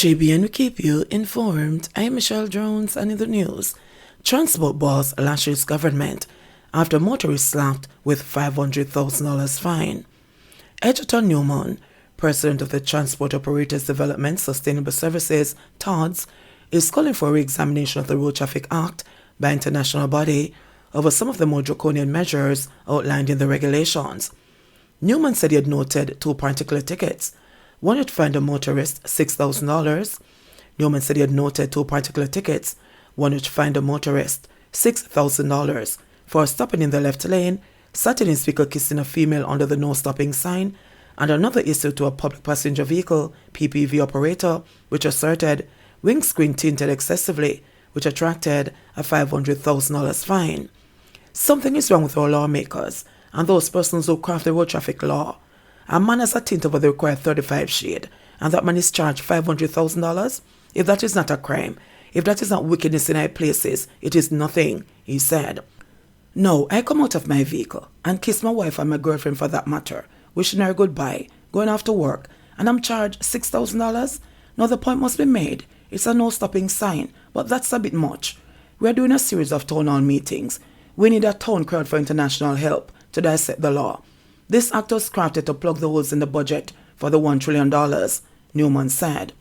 JBNN will keep you informed. I'm Michelle Jones, and in the news, transport boss lashes government after motorist slapped with $500,000 fine. Edgerton Newman, president of the Transport Operators Development Sustainable Services, TODS, is calling for a re-examination of the Road Traffic Act by international body over some of the more draconian measures outlined in the regulations. Newman said he had noted two particular tickets. One would find a motorist $6,000. Newman said he had noted two particular tickets. One would find a motorist $6,000 for stopping in the left lane, sat in his vehicle kissing a female under the no stopping sign, and another issued to a public passenger vehicle PPV operator, which asserted windscreen tinted excessively, which attracted a $500,000 fine. Something is wrong with our lawmakers and those persons who craft the road traffic law. A man has a tint over the required 35 shade, and that man is charged $500,000? If that is not a crime, if that is not wickedness in high places, it is nothing, he said. No, I come out of my vehicle and kiss my wife and my girlfriend for that matter, wishing her goodbye, going off to work, and I'm charged $6,000? Now the point must be made. It's a no-stopping sign, but that's a bit much. We are doing a series of town hall meetings. We need a town crowd for international help to dissect the law. This act was crafted to plug the holes in the budget for the $1 trillion, Newman said.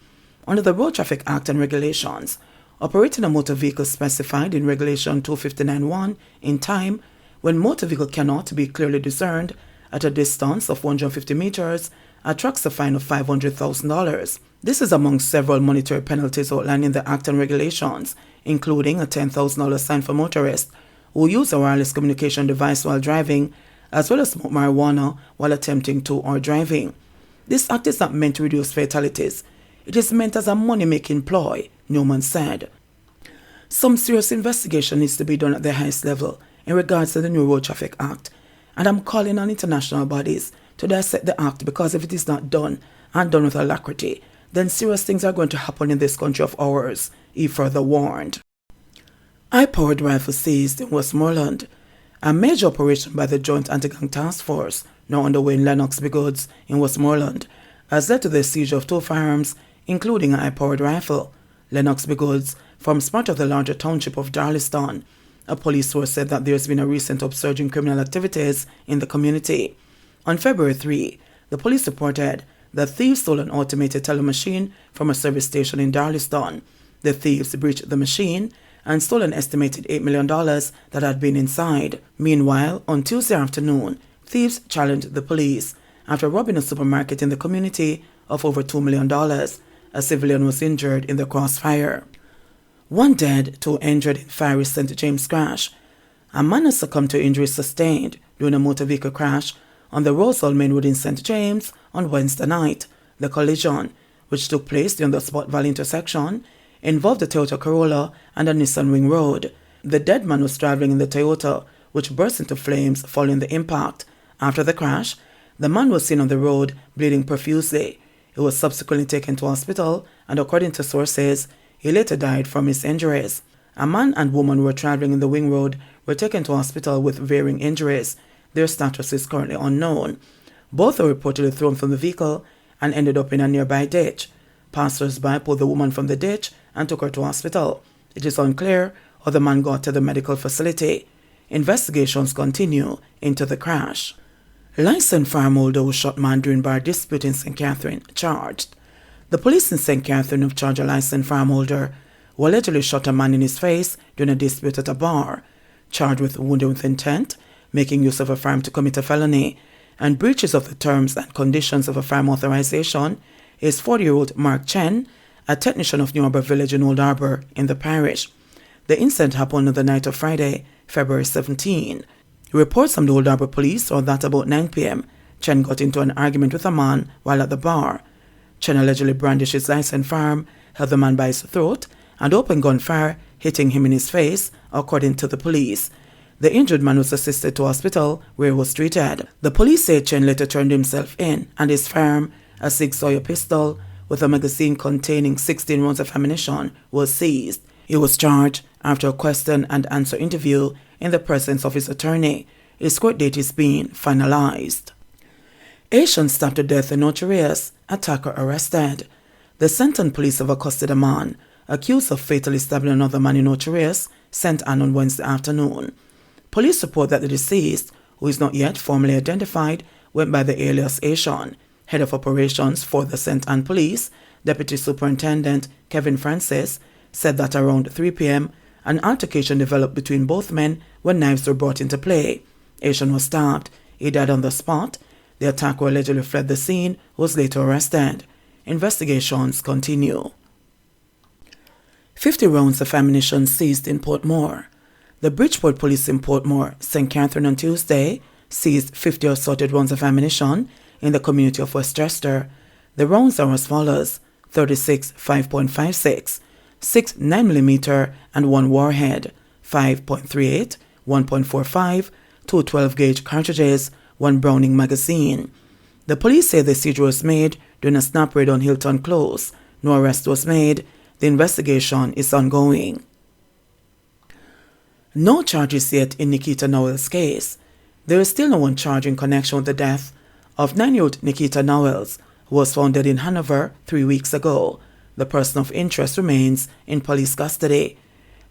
Under the Road Traffic Act and regulations, operating a motor vehicle specified in Regulation 259(1) in time when motor vehicle cannot be clearly discerned at a distance of 150 meters attracts a fine of $500,000. This is among several monetary penalties outlined in the Act and regulations, including a $10,000 fine for motorists who use a wireless communication device while driving, as well as smoke marijuana while attempting to or driving. This act is not meant to reduce fatalities. It is meant as a money-making ploy, Newman said. Some serious investigation needs to be done at the highest level in regards to the new Road Traffic Act, and I'm calling on international bodies to dissect the act, because if it is not done and done with alacrity, then serious things are going to happen in this country of ours, he further warned. Ipowered rifle seized in Westmoreland. A major operation by the Joint Anti-Gang Task Force, now underway in Lennox Goods in Westmoreland, has led to the seizure of two firearms, including an Ipowered rifle. Lennox Goods forms part of the larger township of Darlington. A police source said that there has been a recent upsurge in criminal activities in the community. On February 3, the police reported that thieves stole an automated teller machine from a service station in Darlington. The thieves breached the machine and stole an estimated $8 million that had been inside. Meanwhile, on Tuesday afternoon, thieves challenged the police after robbing a supermarket in the community of over $2 million. A civilian was injured in the crossfire. One dead, two injured in fiery St. James crash. A man has succumbed to injuries sustained during a motor vehicle crash on the Rosal Main Road in St. James on Wednesday night. The collision, which took place during the Spot Valley intersection, involved a Toyota Corolla and a Nissan Wing Road. The dead man was traveling in the Toyota, which burst into flames following the impact. After the crash, the man was seen on the road bleeding profusely. He was subsequently taken to hospital, and according to sources, he later died from his injuries. A man and woman who were traveling in the Wing Road were taken to hospital with varying injuries. Their status is currently unknown. Both were reportedly thrown from the vehicle and ended up in a nearby ditch. Passers-by pulled the woman from the ditch and took her to hospital. It is unclear how the man got to the medical facility. Investigations continue into the crash. Licensed farm holder who shot man during bar dispute in St. Catherine charged. The police in St. Catherine have charged a licensed farm holder who allegedly shot a man in his face during a dispute at a bar, charged with wounding with intent, making use of a firearm to commit a felony, and breaches of the terms and conditions of a firearm authorization is 40-year-old Mark Chen, a technician of New Harbour Village in Old Harbour in the parish. The incident happened on the night of Friday, February 17. Reports from the Old Harbour police are that about 9 p.m., Chen got into an argument with a man while at the bar. Chen allegedly brandished his licensed firearm, held the man by his throat, and opened gunfire, hitting him in his face, according to the police. The injured man was assisted to hospital, where he was treated. The police say Chen later turned himself in, and his firearm, a 6-Sawyer pistol with a magazine containing 16 rounds of ammunition, was seized. He was charged after a question and answer interview in the presence of his attorney. His court date is being finalized. Asian stabbed to death in Ocho Rios, attacker arrested. The Senton police have accosted a man accused of fatally stabbing another man in Ocho Rios, St. Anne on Wednesday afternoon. Police report that the deceased, who is not yet formally identified, went by the alias Ashon. Head of operations for the St. Anne Police, Deputy Superintendent Kevin Francis, said that around 3 p.m., an altercation developed between both men when knives were brought into play. Ashon was stabbed. He died on the spot. The attacker, who allegedly fled the scene, was later arrested. Investigations continue. 50 rounds of ammunition seized in Portmore. The Bridgeport Police in Portmore, St. Catherine on Tuesday, seized 50 assorted rounds of ammunition in the community of Westchester. The rounds are as follows: 36 5.56, 6 9mm and 1 warhead, 5.38, 1.45, 2 12-gauge cartridges, 1 Browning magazine. The police say the seizure was made during a snap raid on Hilton Close. No arrest was made. The investigation is ongoing. No charges yet in Nikita Knowles' case. There is still no one charged in connection with the death of 9-year-old Nikita Knowles, who was found dead in Hanover 3 weeks ago. The person of interest remains in police custody.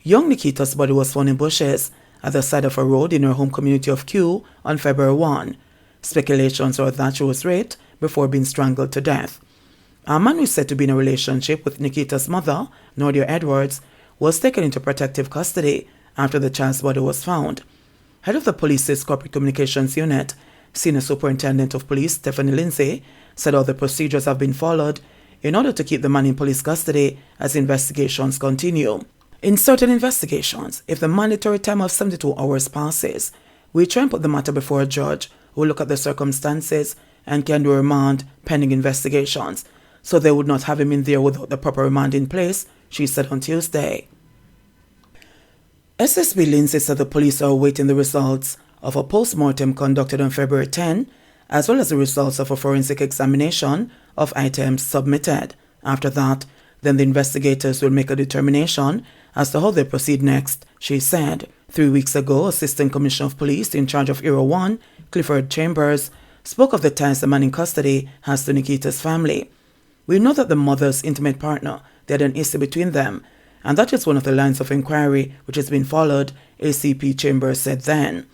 Young Nikita's body was found in bushes at the side of a road in her home community of Kew on February 1. Speculations are that she was raped before being strangled to death. A man who is said to be in a relationship with Nikita's mother, Nordia Edwards, was taken into protective custody after the child's body was found. Head of the police's corporate communications unit, Senior Superintendent of Police Stephanie Lindsay, said all the procedures have been followed in order to keep the man in police custody as investigations continue. In certain investigations, if the mandatory time of 72 hours passes, we try and put the matter before a judge who will look at the circumstances and can do remand pending investigations, so they would not have him in there without the proper remand in place, she said on Tuesday. SSB Lindsay said the police are awaiting the results of a post-mortem conducted on February 10, as well as the results of a forensic examination of items submitted. After that, then the investigators will make a determination as to how they proceed next, she said. 3 weeks ago, Assistant Commissioner of Police in charge of Era 1, Clifford Chambers, spoke of the ties the man in custody has to Nikita's family. We know that the mother's intimate partner, they had an issue between them, and that is one of the lines of inquiry which has been followed, ACP Chambers said then.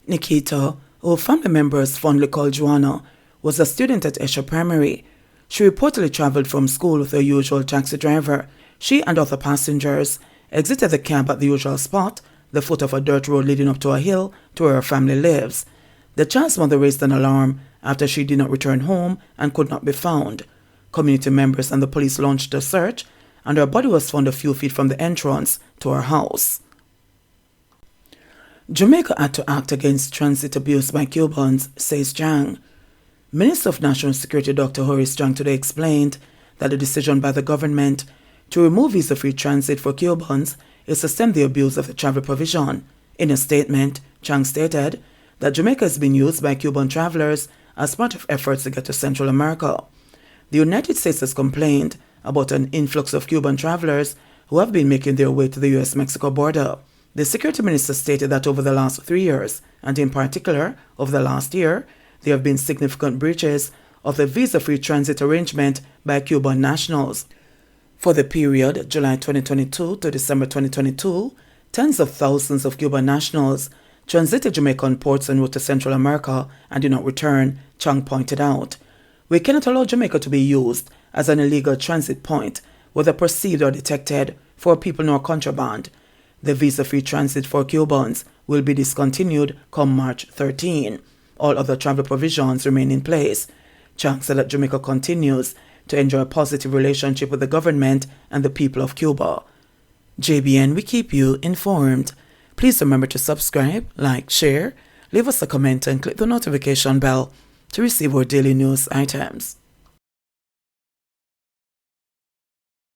Nikita, who family members fondly called Joanna, was a student at Esher Primary. She reportedly traveled from school with her usual taxi driver. She and other passengers exited the cab at the usual spot, the foot of a dirt road leading up to a hill to where her family lives. The child's mother raised an alarm after she did not return home and could not be found. Community members and the police launched a search, and her body was found a few feet from the entrance to her house. Jamaica had to act against transit abuse by Cubans, says Jang. Minister of National Security Dr. Horace Jang today explained that the decision by the government to remove visa-free transit for Cubans is to stem the abuse of the travel provision. In a statement, Jang stated that Jamaica has been used by Cuban travelers as part of efforts to get to Central America. The United States has complained about an influx of Cuban travelers who have been making their way to the U.S.-Mexico border. The security minister stated that over the last 3 years, and in particular over the last year, there have been significant breaches of the visa-free transit arrangement by Cuban nationals. For the period July 2022 to December 2022, tens of thousands of Cuban nationals transited Jamaican ports en route to Central America and did not return, Chang pointed out. We cannot allow Jamaica to be used as an illegal transit point, whether perceived or detected, for people nor contraband. The visa-free transit for Cubans will be discontinued come March 13. All other travel provisions remain in place. Chang said that Jamaica continues to enjoy a positive relationship with the government and the people of Cuba. JBN, we keep you informed. Please remember to subscribe, like, share, leave us a comment and click the notification bell to receive our daily news items.